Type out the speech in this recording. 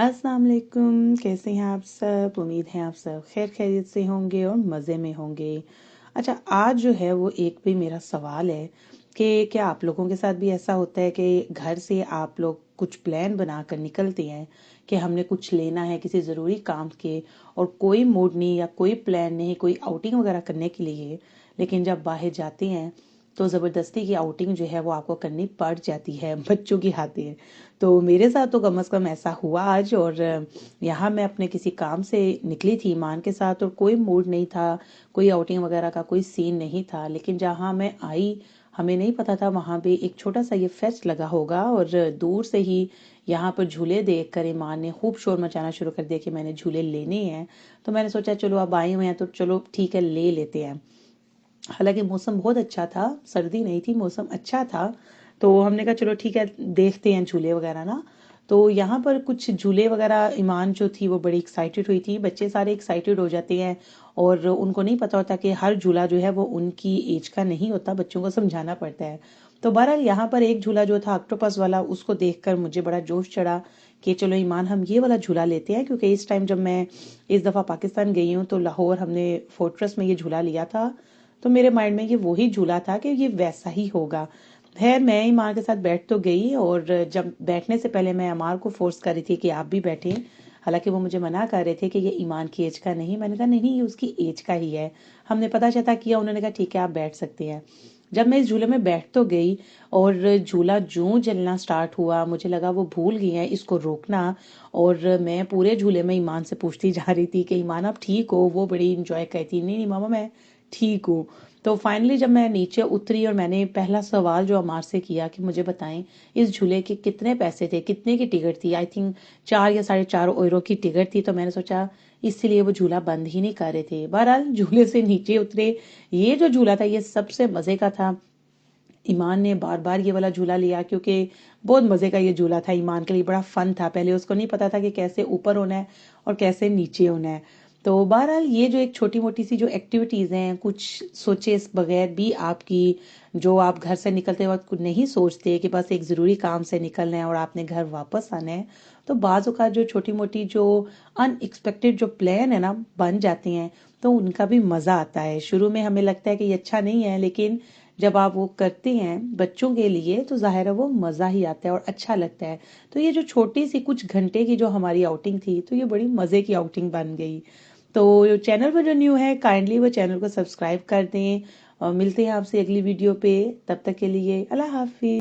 अस्सलाम वालेकुम, कैसे हैं आप सब। उम्मीद है आप सब खैर खैरियत से होंगे और मज़े में होंगे। अच्छा, आज जो है वो एक भी मेरा सवाल है कि क्या आप लोगों के साथ भी ऐसा होता है कि घर से आप लोग कुछ प्लान बनाकर निकलते हैं कि हमने कुछ लेना है किसी ज़रूरी काम के, और कोई मूड नहीं या कोई प्लान नहीं कोई आउटिंग वगैरह करने के लिए, लेकिन जब बाहर जाते हैं तो ज़बरदस्ती की आउटिंग जो है वो आपको करनी पड़ जाती है बच्चों की खातिर। तो मेरे साथ तो कम से कम ऐसा हुआ आज। और यहाँ मैं अपने किसी काम से निकली थी ईमान के साथ, और कोई मूड नहीं था, कोई आउटिंग वगैरह का कोई सीन नहीं था। लेकिन जहाँ मैं आई, हमें नहीं पता था वहाँ पे एक छोटा सा ये फेस्ट लगा होगा, और दूर से ही यहाँ पर झूले देख कर ईमान ने खूब शोर मचाना शुरू कर दिया कि मैंने झूले लेने हैं। तो मैंने सोचा चलो अब आए हुए हैं तो चलो ठीक है ले लेते हैं। हालांकि मौसम बहुत अच्छा था, सर्दी नहीं थी, मौसम अच्छा था। तो हमने कहा चलो ठीक है देखते हैं झूले वगैरह ना। तो यहाँ पर कुछ झूले वगैरह ईमान जो थी वो बड़ी एक्साइटेड हुई थी। बच्चे सारे एक्साइटेड हो जाते हैं और उनको नहीं पता होता कि हर झूला जो है वो उनकी एज का नहीं होता, बच्चों को समझाना पड़ता है। तो बहरहाल यहाँ पर एक झूला जो था ऑक्टोपस वाला, उसको देखकर मुझे बड़ा जोश चढ़ा कि चलो ईमान हम ये वाला झूला लेते हैं। क्योंकि इस टाइम जब मैं इस दफ़ा पाकिस्तान गई हूँ तो लाहौर हमने फोर्ट्रेस में ये झूला लिया था। तो मेरे माइंड में ये वही झूला था कि ये वैसा ही होगा। खैर मैं ईमान के साथ बैठ तो गई, और जब बैठने से पहले मैं अमार को फोर्स कर रही थी कि आप भी बैठें। हालांकि वो मुझे मना कर रहे थे कि ये ईमान की एज का नहीं। मैंने कहा नहीं नहीं, ये उसकी एज का ही है। हमने पता चता किया, उन्होंने कहा ठीक है आप बैठ सकते हैं। जब मैं इस झूले में बैठ तो गई, और झूला जूं चलना स्टार्ट हुआ मुझे लगा वो भूल गई हैं इसको रोकना। और मैं पूरे झूले में ईमान से पूछती जा रही थी कि ईमान आप ठीक हो। वो बड़ी इंजॉय करती, नहीं नहीं मामा मैं ठीक हूँ। तो फाइनली जब मैं नीचे उतरी और मैंने पहला सवाल जो अमार से किया कि मुझे बताएं इस झूले के कितने पैसे थे, कितने की टिकट थी। आई थिंक 4 या 4.5 यूरो की टिकट थी। तो मैंने सोचा इसलिए वो झूला बंद ही नहीं कर रहे थे। बहरहाल झूले से नीचे उतरे। ये जो झूला था ये सबसे मज़े का था। ईमान ने बार बार ये वाला झूला लिया क्योंकि बहुत मज़े का ये झूला था, ईमान के लिए बड़ा फन था। पहले उसको नहीं पता था कि कैसे ऊपर होना है और कैसे नीचे होना है। तो बहरहाल ये जो एक छोटी मोटी सी जो एक्टिविटीज़ हैं, कुछ सोचे इस बगैर भी आपकी, जो आप घर से निकलते वक्त कुछ नहीं सोचते कि बस एक ज़रूरी काम से निकलना है और आपने घर वापस आना है। तो बाज़ औक़ात जो छोटी मोटी जो अनएक्सपेक्टेड जो प्लान है ना बन जाते हैं, तो उनका भी मज़ा आता है। शुरू में हमें लगता है कि ये अच्छा नहीं है, लेकिन जब आप वो करते हैं बच्चों के लिए तो ज़ाहिर है वो मज़ा ही आता है और अच्छा लगता है। तो ये जो छोटी सी कुछ घंटे की जो हमारी आउटिंग थी, तो ये बड़ी मज़े की आउटिंग बन गई। तो चैनल पर जो न्यू है काइंडली वो चैनल को सब्सक्राइब कर दें, और मिलते हैं आपसे अगली वीडियो पे। तब तक के लिए अल्लाह हाफिज़।